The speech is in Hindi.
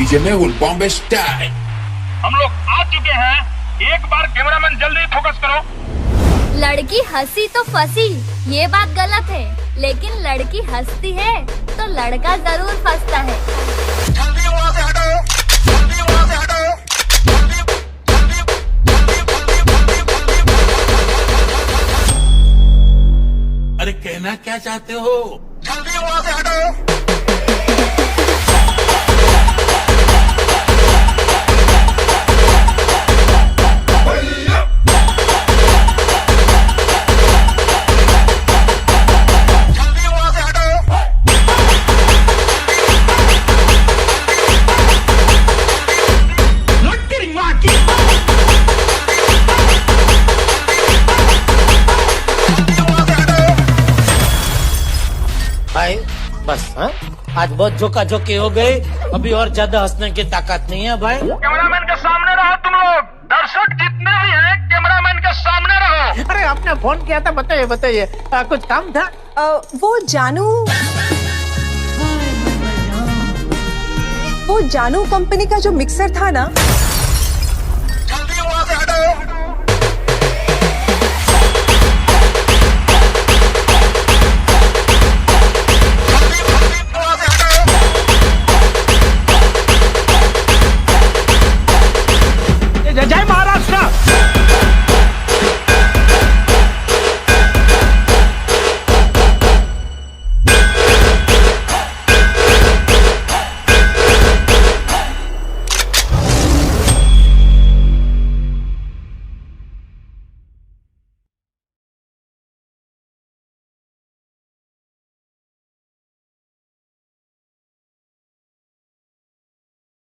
DJ Mehul Bombay style. हम लोग आ चुके हैं, एक बार कैमरामैन जल्दी फोकस करो। लड़की हंसी तो फंसी, ये बात गलत है, लेकिन लड़की हंसती है तो लड़का जरूर फंसता है। जल्दी वहाँ से हटो, जल्दी वहाँ से हटो, जल्दी जल्दी जल्दी जल्दी जल्दी। अरे कहना क्या चाहते हो? जल्दी वहाँ से हटो। भाई बस हाँ, आज बहुत झोंका झोंकी हो गई, अभी और ज्यादा हंसने की ताकत नहीं है भाई। कैमरामैन के सामने रहो तुम लोग, दर्शक जितने भी हैं कैमरामैन के सामने रहो। अरे आपने फोन किया था, बताइए बताइए, कुछ काम था? वो जानू कंपनी का जो मिक्सर था ना,